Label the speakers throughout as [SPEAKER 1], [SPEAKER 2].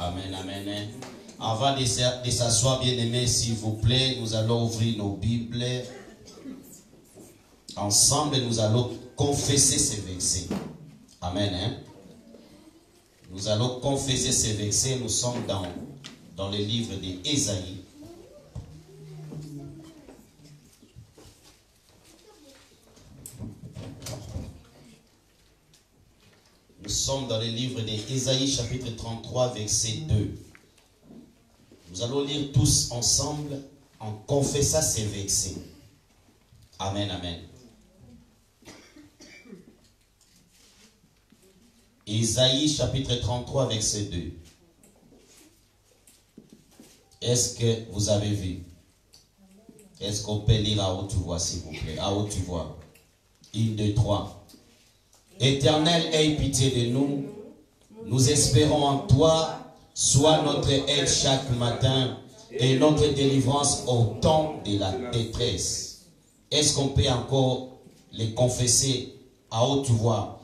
[SPEAKER 1] Amen, amen. Avant de s'asseoir, bien-aimés, s'il vous plaît, nous allons ouvrir nos Bibles. Ensemble, nous allons confesser ces versets. Amen. Hein? Nous allons confesser ces versets. Nous sommes dans le livre d'Ésaïe. Nous sommes dans le livre d'Ésaïe, chapitre 33, verset 2. Nous allons lire tous ensemble en confessant ces versets. Amen, amen. Ésaïe, chapitre 33, verset 2. Est-ce que vous avez vu? Est-ce qu'on peut lire à haute voix, s'il vous plaît? À haute voix. 1, 2, 3. Éternel, aie pitié de nous. Nous espérons en toi. Sois notre aide chaque matin et notre délivrance au temps de la détresse. Est-ce qu'on peut encore les confesser à haute voix?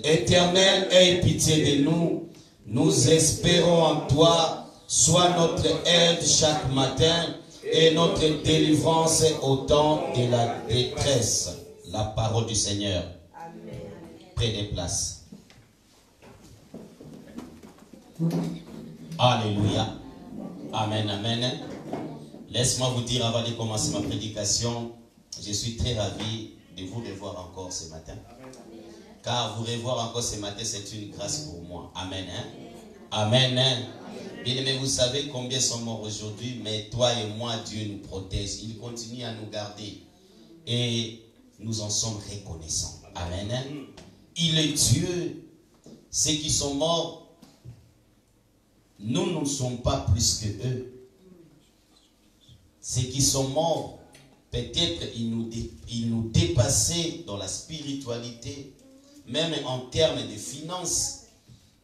[SPEAKER 1] Éternel, aie pitié de nous. Nous espérons en toi. Sois notre aide chaque matin et notre délivrance au temps de la détresse. La parole du Seigneur. Prenez place. Alléluia. Amen, amen. Laisse-moi vous dire avant de commencer ma prédication, je suis très ravi de vous revoir encore ce matin. Car vous revoir encore ce matin, c'est une grâce pour moi. Amen. Hein? Amen. Hein? Bien-aimés, vous savez combien sont morts aujourd'hui, mais toi et moi, Dieu nous protège. Il continue à nous garder. Et nous en sommes reconnaissants. Amen. Hein? Il est Dieu. Ceux qui sont morts, nous ne sommes pas plus que eux. Ceux qui sont morts, peut-être ils nous dépassaient dans la spiritualité, même en termes de finances.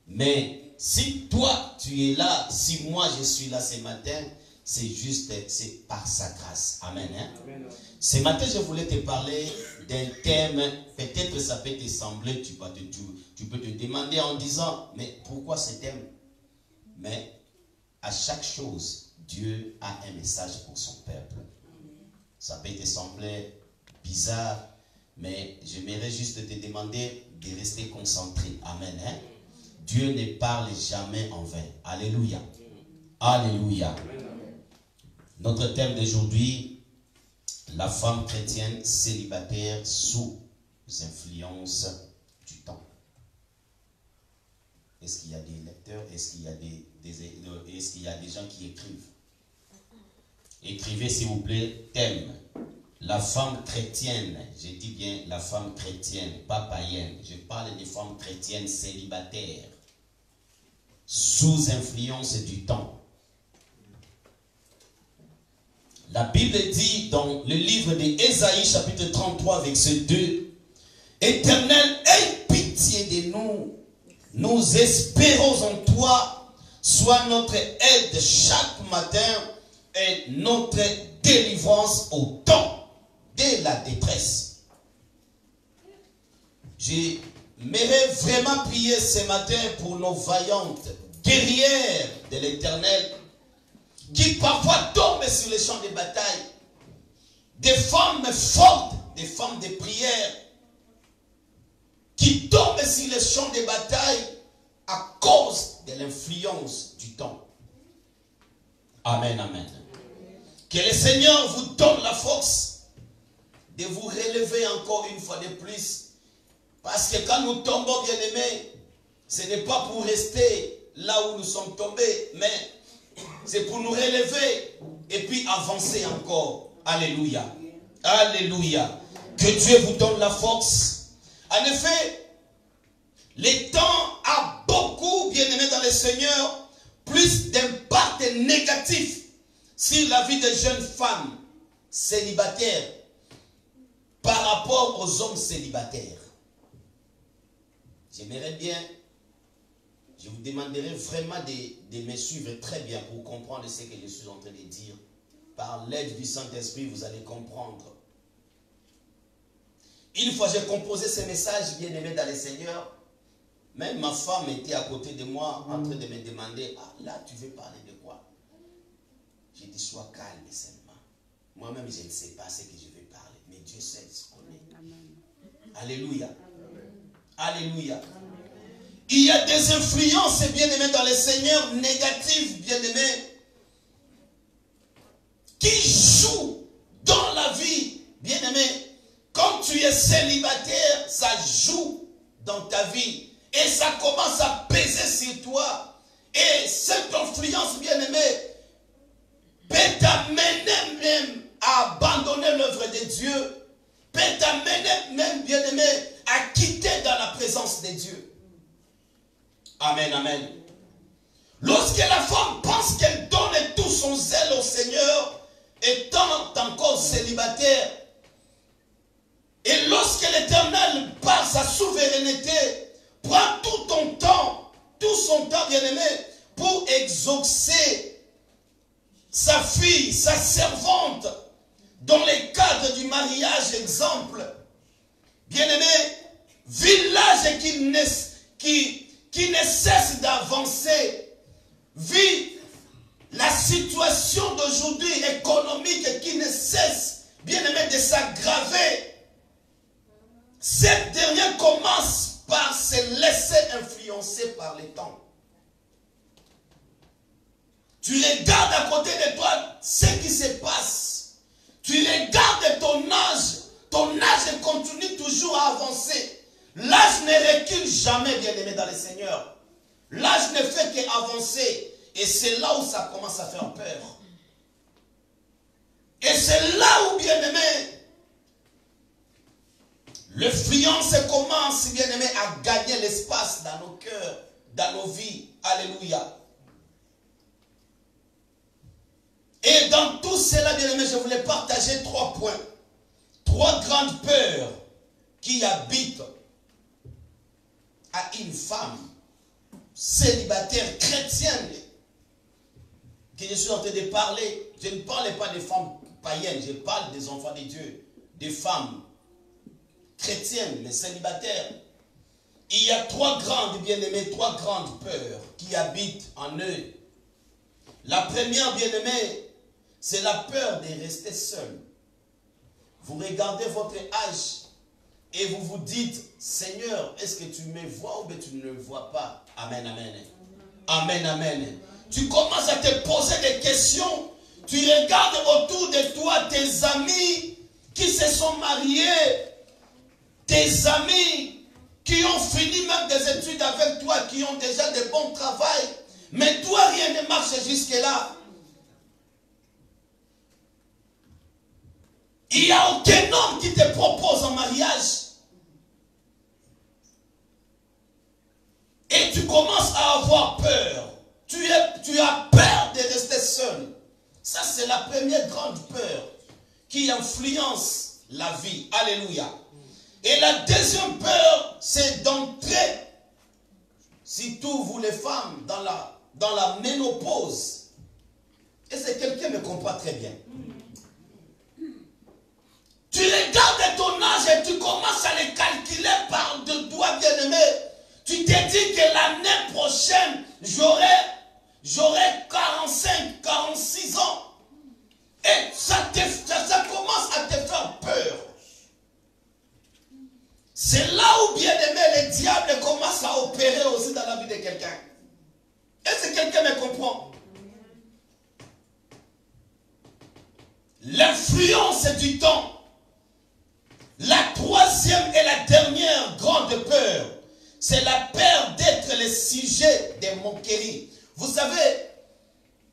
[SPEAKER 1] Mais si toi tu es là, si moi je suis là ce matin, c'est juste, c'est par sa grâce. Amen. Hein? Amen. Ce matin, je voulais te parler d'un thème. Peut-être ça peut te sembler, tu peux te demander en disant, mais pourquoi ce thème? Mais à chaque chose, Dieu a un message pour son peuple. Ça peut te sembler bizarre, mais j'aimerais juste te demander de rester concentré. Amen. Hein? Dieu ne parle jamais en vain. Alléluia. Alléluia. Notre thème d'aujourd'hui, la femme chrétienne célibataire sous influence du temps. Est-ce qu'il y a des lecteurs? Est-ce qu'il y a des gens qui écrivent? Écrivez s'il vous plaît, thème. La femme chrétienne, je dis bien la femme chrétienne, pas païenne. Je parle des femmes chrétiennes célibataires, sous influence du temps. La Bible dit dans le livre d'Ésaïe, chapitre 33, verset 2, Éternel, aie pitié de nous. Nous espérons en toi. Sois notre aide chaque matin et notre délivrance au temps de la détresse. J'aimerais vraiment prier ce matin pour nos vaillantes guerrières de l'Éternel qui parfois tombent sur les champs de bataille. Des femmes fortes, des femmes de prière qui tombent sur les champs de bataille à cause de l'influence du temps. Amen, amen. Que le Seigneur vous donne la force de vous relever encore une fois de plus. Parce que quand nous tombons, bien-aimés, ce n'est pas pour rester là où nous sommes tombés, mais c'est pour nous relever et puis avancer encore. Alléluia. Alléluia. Que Dieu vous donne la force. En effet, le temps a beaucoup, bien-aimés dans le Seigneur, plus d'impact négatif sur la vie des jeunes femmes célibataires par rapport aux hommes célibataires. J'aimerais bien, je vous demanderai vraiment de me suivre très bien pour comprendre ce que je suis en train de dire. Par l'aide du Saint-Esprit, vous allez comprendre. Une fois j'ai composé ce message, bien-aimé dans le Seigneur, Même ma femme était à côté de moi en train de me demander, ah là tu veux parler de quoi? J'ai dit, sois calme seulement. Moi-même je ne sais pas ce que je vais parler, mais Dieu seul se connaît. Alléluia. Alléluia. Il y a des influences, bien-aimés, dans le Seigneur, négatives, bien-aimés, qui jouent dans la vie, bien-aimés. Quand tu es célibataire, ça joue dans ta vie. Et ça commence à peser sur toi. Et cette influence, bien-aimée, peut t'amener même à abandonner l'œuvre de Dieu. Peut t'amener même, bien-aimé, à quitter dans la présence de Dieu. Amen, amen. Lorsque la femme pense qu'elle donne tout son zèle au Seigneur, étant encore célibataire, et lorsque l'Éternel, par sa souveraineté, prend tout son temps, bien-aimé, pour exaucer sa fille, sa servante, dans les cadres du mariage, exemple, bien-aimé, village qui ne cesse d'avancer, vit la situation d'aujourd'hui économique qui ne cesse, bien-aimé, de s'aggraver. Cette dernière commence par se laisser influencer par les temps. Tu regardes à côté de toi ce qui se passe. Tu regardes ton âge continue toujours à avancer. L'âge ne recule jamais, bien-aimé dans le Seigneur. L'âge ne fait qu'avancer. Et c'est là où ça commence à faire peur. Et c'est là où, bien-aimé, l'influence commence, bien-aimé, à gagner l'espace dans nos cœurs, dans nos vies. Alléluia. Et dans tout cela, bien-aimé, je voulais partager 3 points. 3 grandes peurs qui habitent à une femme célibataire chrétienne que je suis en train de parler. Je ne parle pas des femmes païennes, je parle des enfants de Dieu, des femmes chrétiennes, mais célibataires. Il y a 3 grandes, bien-aimés, 3 grandes peurs qui habitent en eux. La première, bien-aimés, c'est la peur de rester seul. Vous regardez votre âge et vous vous dites, Seigneur, est-ce que tu me vois ou bien tu ne me vois pas? Amen, amen. Amen, amen. Tu commences à te poser des questions. Tu regardes autour de toi tes amis qui se sont mariés, tes amis qui ont fini même des études avec toi, qui ont déjà de bons travails. Mais toi, rien ne marche jusque-là. Il n'y a aucun homme qui te propose un mariage. Et tu commences à avoir peur. Tu as peur de rester seul. Ça, c'est la première grande peur qui influence la vie. Alléluia. Et la deuxième peur, c'est d'entrer, surtout vous les femmes, dans la ménopause. Et c'est quelqu'un qui me comprend très bien. Tu regardes ton âge et tu commences à le calculer par de doigts, bien-aimé. Tu te dis que l'année prochaine, j'aurai 45, 46 ans. Et ça commence à te faire peur. C'est là où, bien-aimé, le diable commence à opérer aussi dans la vie de quelqu'un. Est-ce que quelqu'un me comprend? L'influence du temps. La troisième et la dernière grande peur, c'est la peur d'être le sujet des moqueries. Vous savez,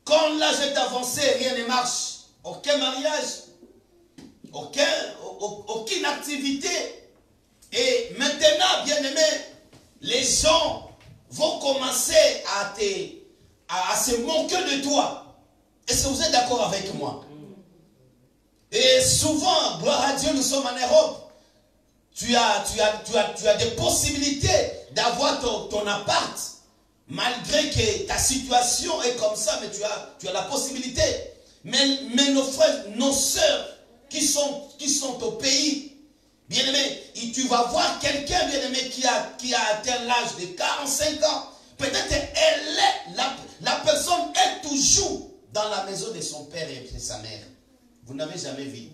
[SPEAKER 1] quand l'âge est avancé, rien ne marche. Aucun mariage, aucune activité. Et maintenant, bien-aimé, les gens vont commencer à se moquer de toi. Est-ce que vous êtes d'accord avec moi? Et souvent, gloire à Dieu, nous sommes en Europe. Tu as des possibilités d'avoir ton appart. Malgré que ta situation est comme ça, mais tu as la possibilité. Mais nos frères, nos sœurs qui sont au pays, Bien-aimé, tu vas voir quelqu'un, bien-aimé, qui a atteint l'âge de 45 ans. Peut-être la personne est toujours dans la maison de son père et de sa mère. Vous n'avez jamais vu.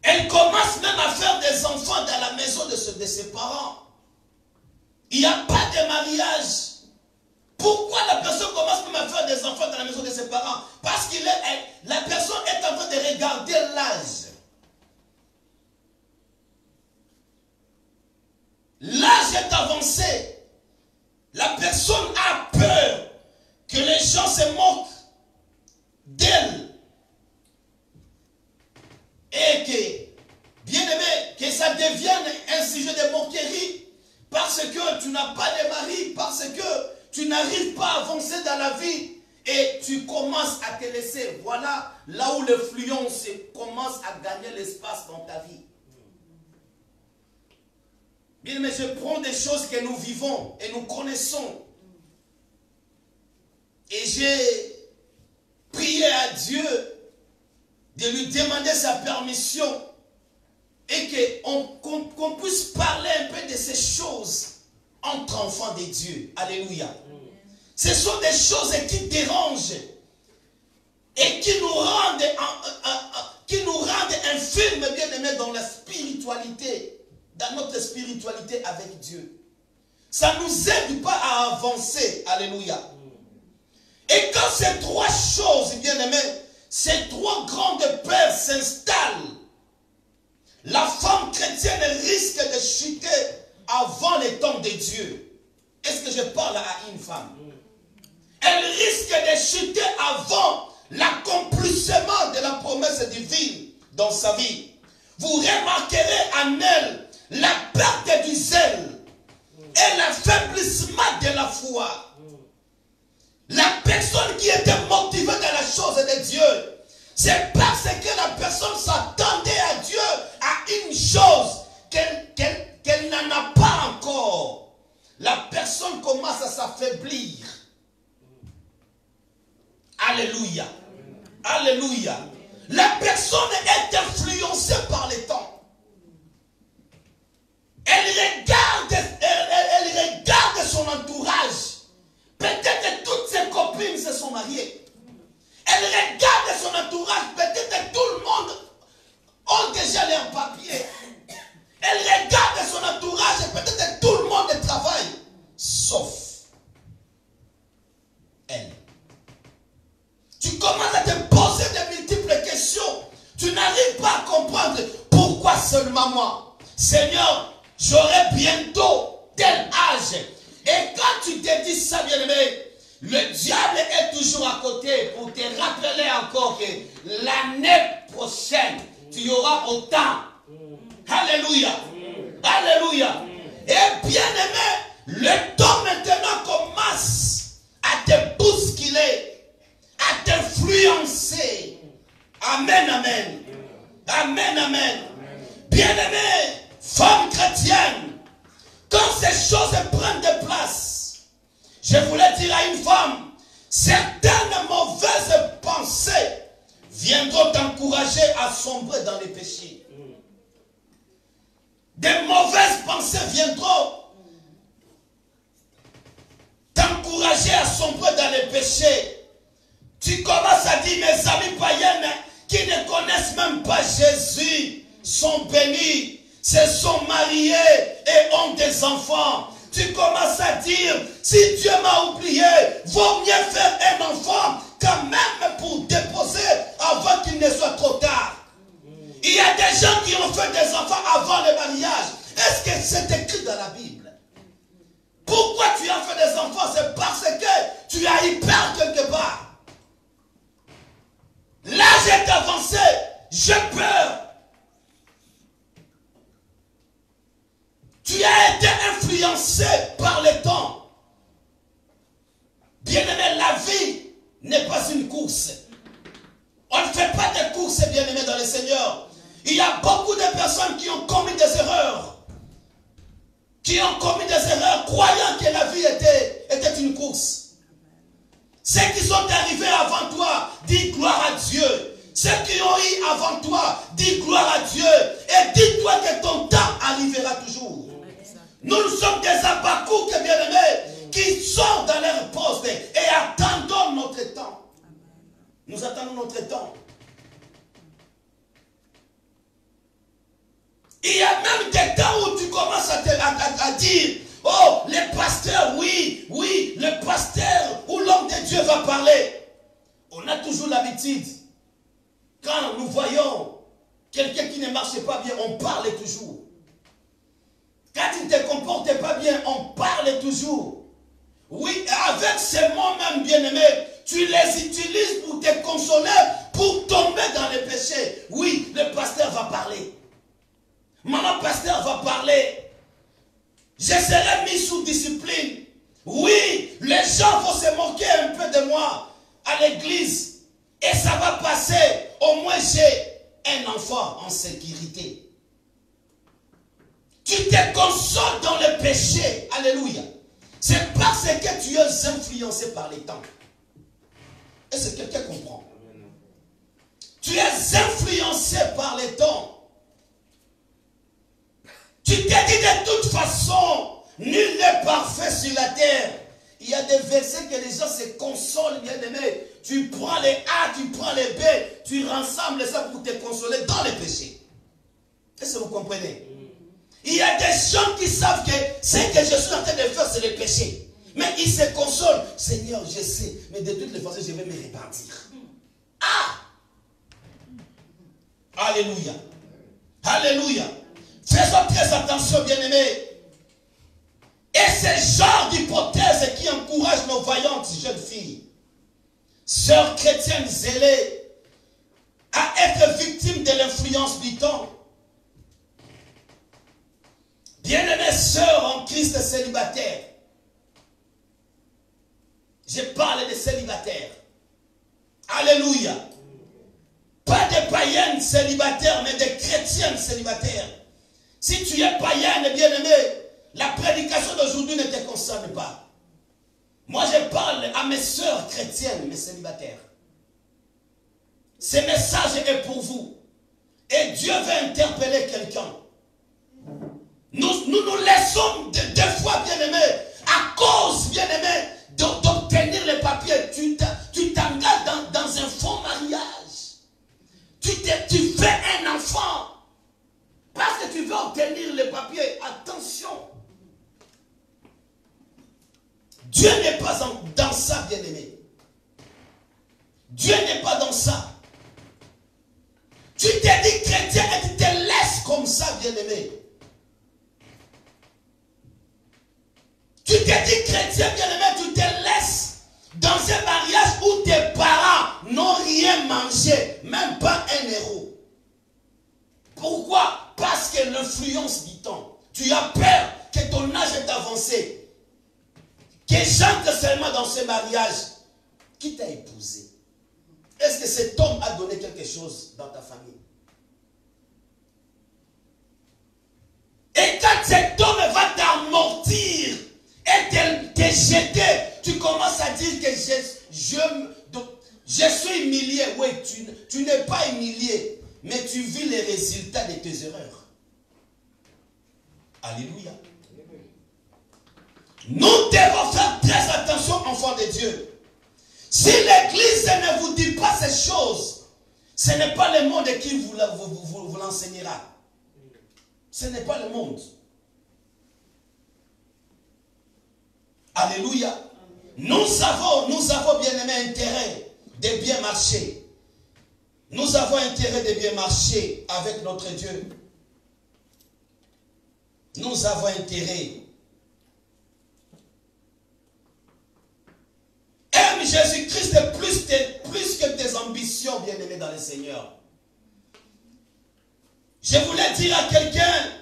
[SPEAKER 1] Elle commence même à faire des enfants dans la maison de ses parents. Il n'y a pas de mariage. Pourquoi la personne commence même à faire des enfants dans la maison de ses parents? Parce que la personne est en train de regarder l'âge. L'âge est avancé. La personne a peur que les gens se moquent d'elle. Et que, bien aimé, que ça devienne un sujet de moquerie. Parce que tu n'as pas de mari. Parce que tu n'arrives pas à avancer dans la vie. Et tu commences à te laisser. Voilà là où l'influence commence à gagner l'espace dans ta vie. Bien, mais je prends des choses que nous vivons et nous connaissons. Et j'ai prié à Dieu de lui demander sa permission et qu'on puisse parler un peu de ces choses entre enfants de Dieu. Alléluia. Ce sont des choses qui dérangent et qui nous rendent infirmes, bien aimés, dans la spiritualité. Dans notre spiritualité avec Dieu. Ça ne nous aide pas à avancer. Alléluia. Et quand ces trois choses, bien aimés, ces trois grandes peurs s'installent, la femme chrétienne risque de chuter avant les temps de Dieu. Est-ce que je parle à une femme? Elle risque de chuter avant l'accomplissement de la promesse divine dans sa vie. Vous remarquerez en elle la perte du zèle et l'affaiblissement de la foi. La personne qui était motivée dans la chose de Dieu, c'est parce que la personne s'attendait à Dieu à une chose qu'elle n'en a pas encore. La personne commence à s'affaiblir. Alléluia. Alléluia. La personne est influencée par les temps. Elle regarde son entourage. Peut-être toutes ses copines se sont mariées. Elle regarde son entourage. Peut-être tout le monde a déjà leur papier. Elle regarde son entourage et peut-être tout le monde travaille. Sauf elle. Tu commences à te poser de multiples questions. Tu n'arrives pas à comprendre pourquoi seulement moi. Seigneur, j'aurai bientôt tel âge. Et quand tu te dis ça, bien aimé, le diable est toujours à côté pour te rappeler encore que l'année prochaine, tu auras autant. Alléluia. Alléluia. Et bien aimé, le temps maintenant commence à te bousculer, à t'influencer. Amen, amen. Amen, amen. Bien aimé, femme chrétienne, quand ces choses prennent de place, je voulais dire à une femme, certaines mauvaises pensées viendront t'encourager à sombrer dans les péchés. Des mauvaises pensées viendront t'encourager à sombrer dans les péchés. Tu commences à dire, mes amis païennes qui ne connaissent même pas Jésus sont bénis, se sont mariés et ont des enfants. Tu commences à dire, si Dieu m'a oublié, vaut mieux faire un enfant quand même pour déposer avant qu'il ne soit trop tard. Il y a des gens qui ont fait des enfants avant le mariage. Est-ce que c'est écrit dans la Bible? Pourquoi tu as fait des enfants? C'est parce que tu as eu peur quelque part. L'âge est avancé. J'ai peur. Tu as été influencé par le temps. Bien-aimé, la vie n'est pas une course. On ne fait pas de course, bien-aimé, dans le Seigneur. Il y a beaucoup de personnes qui ont commis des erreurs. Qui ont commis des erreurs croyant que la vie était une course. Ceux qui sont arrivés avant toi, dis gloire à Dieu. Ceux qui ont eu avant toi, dis gloire à Dieu. Et dis-toi que ton temps arrivera toujours. Nous sommes des Habakkuk, bien-aimés, qui sont dans leur poste et attendons notre temps. Nous attendons notre temps. Il y a même des temps où tu commences à dire, oh, les pasteurs, oui, le pasteur ou l'homme de Dieu va parler. On a toujours l'habitude, quand nous voyons quelqu'un qui ne marche pas bien, on parle toujours. Quand il ne te comporte pas bien, on parle toujours. Oui, avec ces mots même, bien-aimés, tu les utilises pour te consoler, pour tomber dans les péchés. Oui, le pasteur va parler. Maman pasteur va parler. Je serai mis sous discipline. Oui, les gens vont se moquer un peu de moi à l'église. Et ça va passer. Au moins j'ai un enfant en sécurité. Tu te consoles dans le péché. Alléluia. C'est parce que tu es influencé par les temps. Est-ce que quelqu'un comprend? Tu es influencé par les temps. Tu t'es dit de toute façon, nul n'est parfait sur la terre. Il y a des versets que les gens se consolent, bien aimés. Tu prends les A, tu prends les B, tu rassembles ça pour te consoler dans les péchés. Est-ce que vous comprenez? Il y a des gens qui savent que ce que je suis en train de faire, c'est le péché. Mais ils se consolent. Seigneur, je sais, mais de toutes les façons, je vais me repentir. Ah! Alléluia. Alléluia. Faisons très attention, bien-aimés. Et ce genre d'hypothèse qui encourage nos vaillantes jeunes filles, sœurs chrétiennes zélées, à être victimes de l'influence du temps. Bien-aimées sœurs en Christ célibataires, je parle de célibataires. Alléluia. Pas de païennes célibataires, mais de chrétiennes célibataires. Si tu es païenne, bien-aimé, la prédication d'aujourd'hui ne te concerne pas. Moi, je parle à mes sœurs chrétiennes, mes célibataires. Ce message est pour vous. Et Dieu veut interpeller quelqu'un. Nous laissons des fois, bien-aimés, à cause, bien-aimés, d'obtenir les papiers. Tu t'engages dans un faux mariage. Tu fais un enfant. Parce que tu veux obtenir les papiers. Attention. Dieu n'est pas dans ça, bien-aimé. Dieu n'est pas dans ça. Tu t'es dit chrétien et tu te laisses comme ça, bien-aimé. Tu t'es dit chrétien, bien-aimé, tu te laisses dans un mariage où tes parents n'ont rien mangé, même pas 1 euro. Pourquoi? Parce que l'influence du temps. Tu as peur que ton âge est avancé. Que j'entre seulement dans ce mariage. Qui t'a épousé? Est-ce que cet homme a donné quelque chose dans ta famille? Et quand cet homme va t'amortir et te jeter, tu commences à dire que je suis humilié. Oui, tu n'es pas humilié. Mais tu vis les résultats de tes erreurs. Alléluia. Nous devons faire très attention, enfants de Dieu. Si l'église ne vous dit pas ces choses, ce n'est pas le monde qui vous l'enseignera. Ce n'est pas le monde. Alléluia. Nous avons bien aimé intérêt de bien marcher. Nous avons intérêt de bien marcher avec notre Dieu. Nous avons intérêt. Aime Jésus-Christ plus que tes ambitions, bien-aimés dans le Seigneur. Je voulais dire à quelqu'un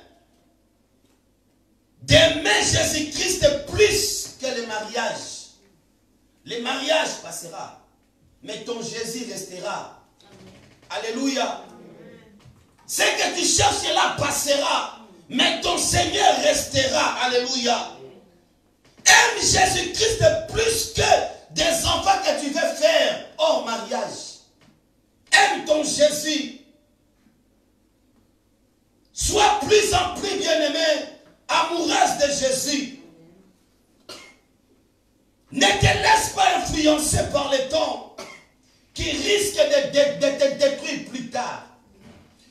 [SPEAKER 1] d'aimer Jésus-Christ plus que le mariage. Le mariage passera, mais ton Jésus restera. Alléluia. Ce que tu cherches là passera, mais ton Seigneur restera. Alléluia. Aime Jésus-Christ plus que des enfants que tu veux faire hors mariage. Aime ton Jésus. Sois plus en plus bien-aimé, amoureuse de Jésus. Ne te laisse pas influencer par les temps qui risquent de te détruire plus tard.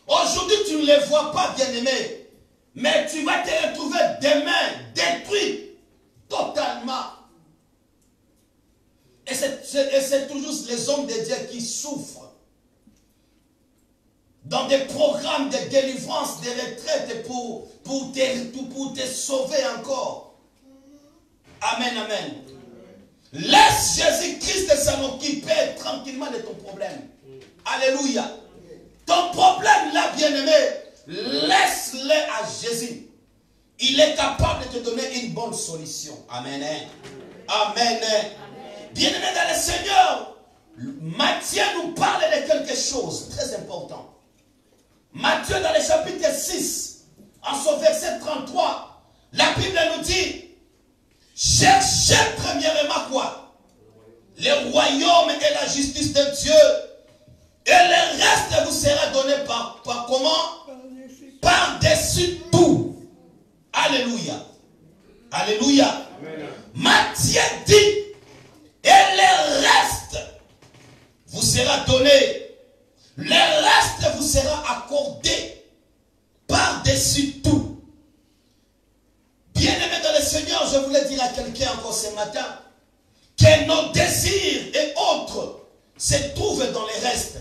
[SPEAKER 1] Aujourd'hui, tu ne les vois pas, bien-aimé, mais tu vas te retrouver demain détruit totalement. Et c'est toujours les hommes de Dieu qui souffrent dans des programmes de délivrance, de retraite pour te sauver encore. Amen, amen. Laisse Jésus-Christ s'en occuper tranquillement de ton problème. Alléluia. Ton problème là, bien-aimé, laisse-le à Jésus. Il est capable de te donner une bonne solution. Amen. Amen. Bien-aimé dans le Seigneur, Matthieu nous parle de quelque chose de très important. Matthieu dans le chapitre 6, en son verset 33, la Bible nous dit, cherchez premièrement quoi? Le royaume et la justice de Dieu. Et le reste vous sera donné par comment? Par-dessus tout. Alléluia. Alléluia. Matthieu dit, et le reste vous sera donné. Le reste vous sera accordé par-dessus tout. Bien-aimé dans le Seigneur, je voulais dire à quelqu'un encore ce matin que nos désirs et autres se trouvent dans les restes.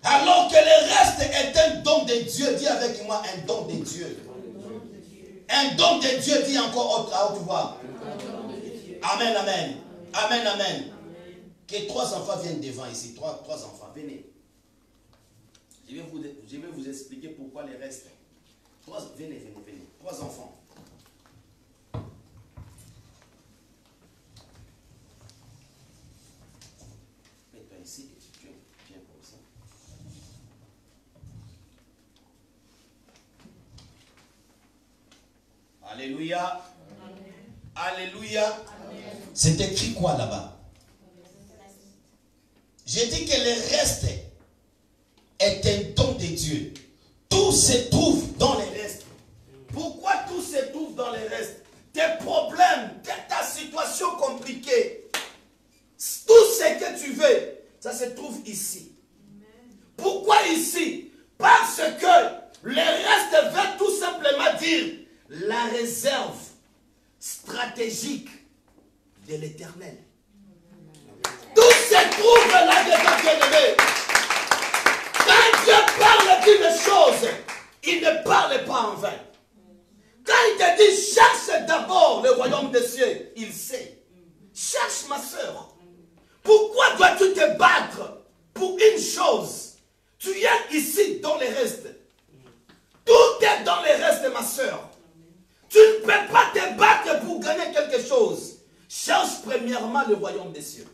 [SPEAKER 1] Alors que le reste est un don de Dieu. Dis avec moi, un don de Dieu. Un don de Dieu, dit encore à haute voix. Amen, amen. Amen, amen. Que 3 enfants viennent devant ici. 3 enfants, venez. Je vais vous expliquer pourquoi les restes. Venez. 3 enfants. Mets-toi ici et tu viens comme ça. Alléluia. Alléluia. C'est écrit quoi là-bas? J'ai dit que le reste est un don de Dieu. Tout se trouve dans les restes. Pourquoi tout se trouve dans les restes? Tes problèmes, ta situation compliquée, tout ce que tu veux, ça se trouve ici. Pourquoi ici? Parce que le reste veut tout simplement dire la réserve stratégique de l'Éternel. Tout se trouve là-dedans, bien-aimé. Quand Dieu parle d'une chose, il ne parle pas en vain. Quand il te dit cherche d'abord le royaume des cieux, il sait. Cherche ma soeur. Pourquoi dois-tu te battre pour une chose? Tu es ici dans les restes. Tout est dans les restes, ma soeur. Tu ne peux pas te battre pour gagner quelque chose. Cherche premièrement le royaume des cieux.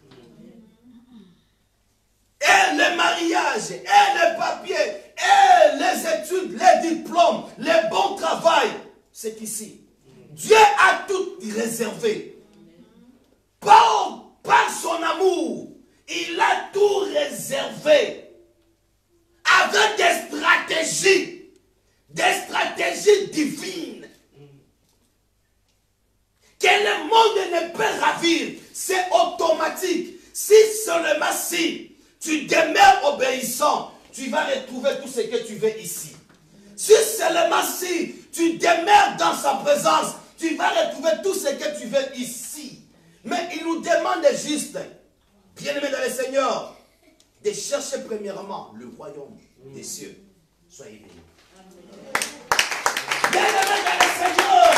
[SPEAKER 1] Et le mariage, et les papiers, et les études, les diplômes, les bons travail, c'est ici. Dieu a tout réservé. Par son amour, il a tout réservé. Avec des stratégies divines. Que le monde ne peut ravir, c'est automatique. Si seulement si tu demeures obéissant, tu vas retrouver tout ce que tu veux ici. Si seulement si tu demeures dans sa présence, tu vas retrouver tout ce que tu veux ici. Mais il nous demande juste, bien-aimés dans le Seigneur, de chercher premièrement le royaume des cieux. Soyez bénis. Bien-aimés dans le Seigneur,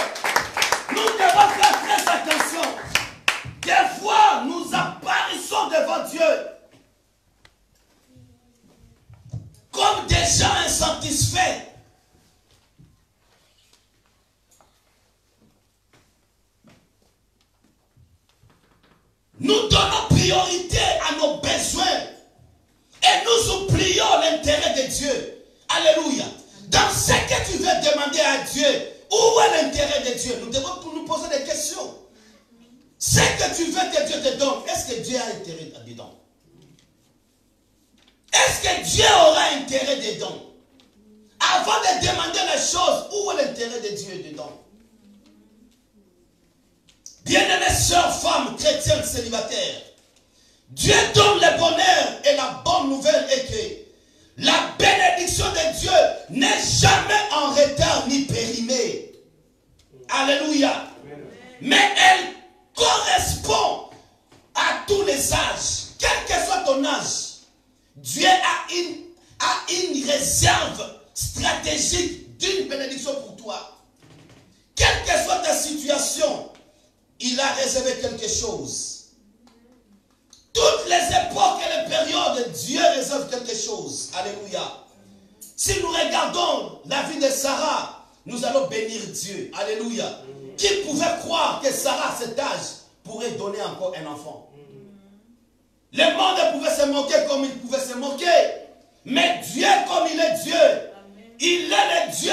[SPEAKER 1] nous devons faire très attention. Des fois, nous apparaissons devant Dieu comme des gens insatisfaits. Nous donnons priorité à nos besoins et nous oublions l'intérêt de Dieu. Alléluia. Dans ce que tu veux demander à Dieu, où est l'intérêt de Dieu? Nous devons nous poser des questions. Ce que tu veux que Dieu te donne, est-ce que Dieu a intérêt dedans? Est-ce que Dieu aura intérêt dedans? Avant de demander les choses, où est l'intérêt de Dieu dedans? Bien-aimés sœurs, femmes, chrétiennes, célibataires, Dieu donne le bonheur et la bonne nouvelle est que la bénédiction de Dieu n'est jamais en retard ni périmée. Alléluia. Mais elle correspond à tous les âges. Quel que soit ton âge, Dieu a une réserve stratégique d'une bénédiction pour toi. Quelle que soit ta situation, il a réservé quelque chose. Toutes les époques et les périodes, Dieu réserve quelque chose. Alléluia. Si nous regardons la vie de Sarah, nous allons bénir Dieu. Alléluia. Qui pouvait croire que Sarah, à cet âge, pourrait donner encore un enfant? Le monde pouvait se moquer comme il pouvait se moquer. Mais Dieu, comme il est Dieu, il est le Dieu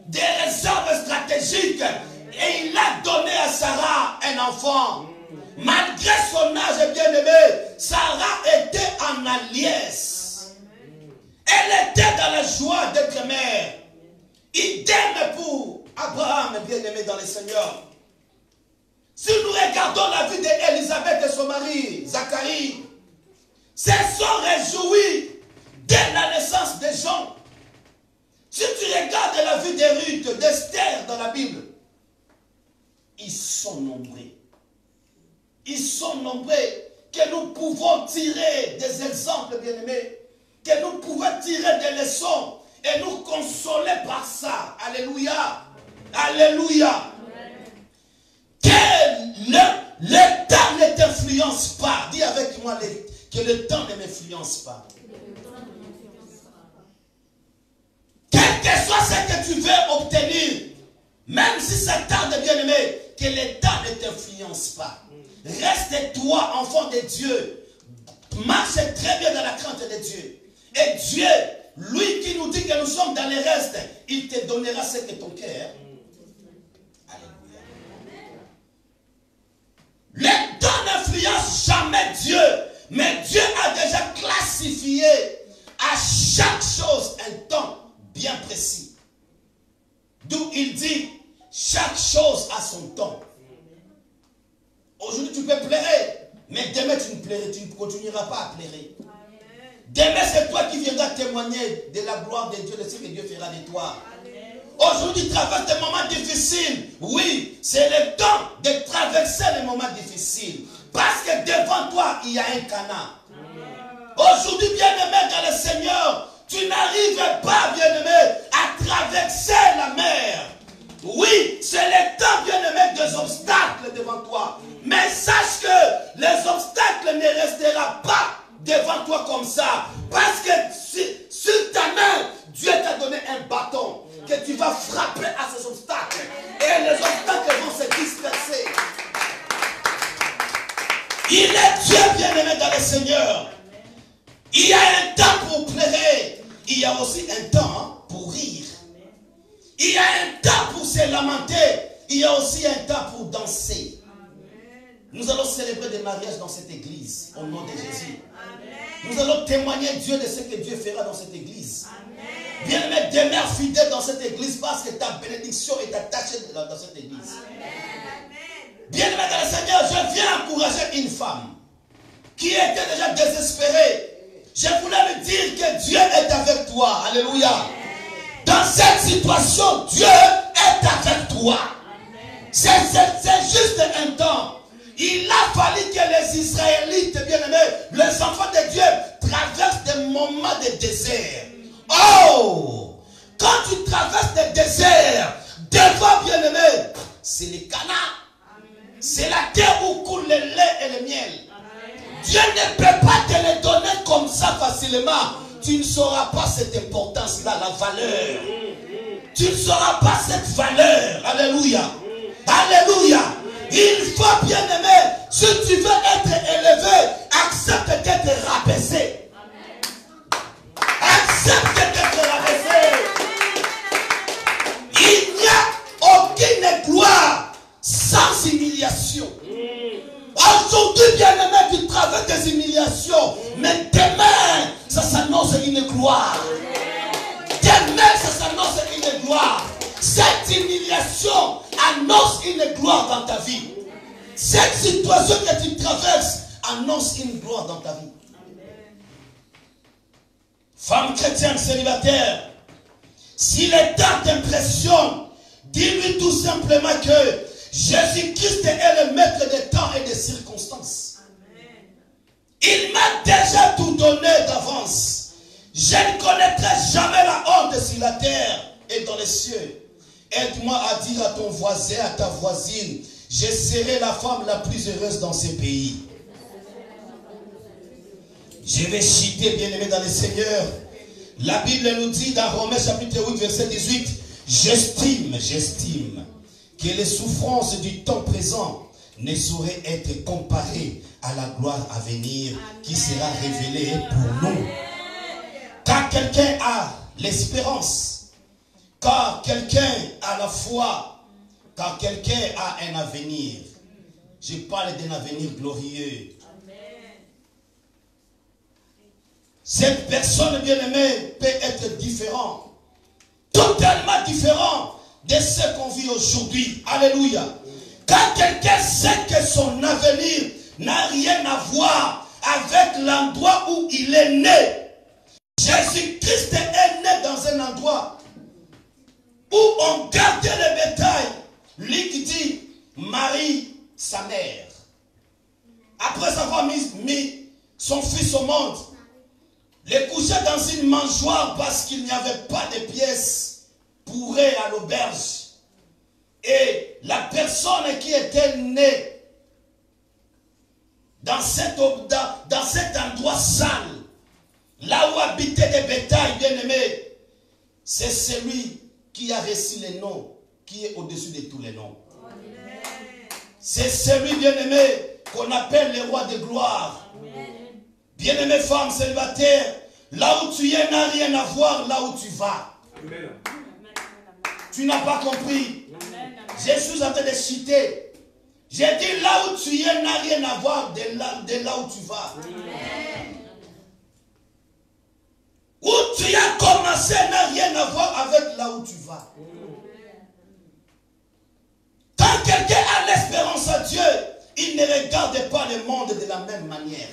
[SPEAKER 1] des réserves stratégiques. Et il a donné à Sarah un enfant. Malgré son âge bien-aimé, Sarah était en alliance. Elle était dans la joie d'être mère. Idem pour Abraham, bien-aimé dans le Seigneur. Si nous regardons la vie d'Élisabeth et son mari, Zacharie, se sont réjouis dès la naissance des gens. Si tu regardes la vie de Ruth, d'Esther dans la Bible, ils sont nombreux. Ils sont nombreux que nous pouvons tirer des exemples, bien-aimés, que nous pouvons tirer des leçons et nous consoler par ça. Alléluia. Alléluia. Que le temps ne t'influence pas. Dis avec moi que le temps ne m'influence pas. Quel que soit ce que tu veux obtenir, même si ça tarde, bien-aimé, que le temps ne t'influence pas. Reste toi, enfant de Dieu. Marche très bien dans la crainte de Dieu. Et Dieu, lui qui nous dit que nous sommes dans les restes, il te donnera ce que ton cœur. Alléluia. Le temps n'influence jamais Dieu. Mais Dieu a déjà classifié à chaque chose un temps bien précis. D'où il dit, chaque chose a son temps. Aujourd'hui tu peux pleurer, mais demain tu ne continueras pas à pleurer. Demain c'est toi qui viendras témoigner de la gloire de Dieu, de ce que Dieu fera de toi. Aujourd'hui tu traverses des moments difficiles. Oui, c'est le temps de traverser les moments difficiles. Parce que devant toi, il y a un canal. Aujourd'hui, bien-aimé dans le Seigneur, tu n'arrives pas, bien-aimé, à traverser la mer. Oui, c'est le temps, bien-aimé, des obstacles devant toi. Mais sache que les obstacles ne resteront pas devant toi comme ça. Parce que sur ta main, Dieu t'a donné un bâton que tu vas frapper à ces obstacles. Et les obstacles vont se disperser. Il est Dieu bien-aimé dans le Seigneur. Il y a un temps pour pleurer. Il y a aussi un temps pour rire. Il y a un temps pour se lamenter. Il y a aussi un temps pour danser. Nous allons célébrer des mariages dans cette église au nom de Jésus. Nous allons témoigner Dieu de ce que Dieu fera dans cette église. Bien-aimé, demeure fidèle dans cette église parce que ta bénédiction est attachée dans cette église. Bien-aimé dans le Seigneur, je viens encourager une femme qui était déjà désespérée. Je voulais lui dire que Dieu est avec toi. Alléluia. Dans cette situation, Dieu est avec toi. C'est juste un temps. Il a fallu que les Israélites, bien-aimés, les enfants de Dieu, traversent des moments de désert. Oh! Quand tu traverses des déserts, devant, bien-aimé, c'est le Canaan. C'est la terre où coule le lait et le miel. Dieu ne peut pas te le donner comme ça facilement. Tu ne sauras pas cette importance-là, la valeur. Tu ne sauras pas cette valeur. Alléluia. Alléluia. Il faut, bien aimer, si tu veux être élevé, accepte d'être rabaissé. Accepte d'être rabaissé. Il n'y a aucune gloire sans humiliation. Aujourd'hui, bien aimé, tu traverses des humiliations, mais demain, ça s'annonce s'annonce une gloire. Demain, ça s'annonce une gloire. Cette humiliation annonce une gloire dans ta vie. Cette situation que tu traverses annonce une gloire dans ta vie. Femme chrétienne célibataire, si les temps t'impressionnent, dis-lui tout simplement que Jésus-Christ est le maître des temps et des circonstances. Amen. Il m'a déjà tout donné d'avance. Je ne connaîtrai jamais la honte sur la terre et dans les cieux. Aide-moi à dire à ton voisin, à ta voisine, je serai la femme la plus heureuse dans ce pays. Je vais citer, bien-aimé dans le Seigneur. La Bible nous dit dans Romains chapitre 8, verset 18, j'estime que les souffrances du temps présent ne sauraient être comparées à la gloire à venir qui sera révélée pour nous. Car quelqu'un a l'espérance, car quelqu'un a la foi, car quelqu'un a un avenir. Je parle d'un avenir glorieux. Cette personne bien-aimée peut être différente, totalement différent de ce qu'on vit aujourd'hui. Alléluia. Quand quelqu'un sait que son avenir n'a rien à voir avec l'endroit où il est né. Jésus-Christ est né dans un endroit où on gardait le bétail. Lui qui dit, Marie, sa mère, après avoir mis son fils au monde, les couchait dans une mangeoire parce qu'il n'y avait pas de pièces pourrées à l'auberge. Et la personne qui était née dans cet endroit sale, là où habitaient des bétails bien-aimés, c'est celui qui a reçu les noms, qui est au-dessus de tous les noms. C'est celui bien-aimé qu'on appelle le roi de gloire. Bien-aimé femme célibataire, là où tu es n'a rien à voir là où tu vas. Amen. Tu n'as pas compris. Amen. Je suis en train de citer. J'ai dit là où tu es n'a rien à voir de là où tu vas. Amen. Où tu as commencé n'a rien à voir avec là où tu vas. Quand quelqu'un a l'espérance à Dieu, il ne regarde pas le monde de la même manière.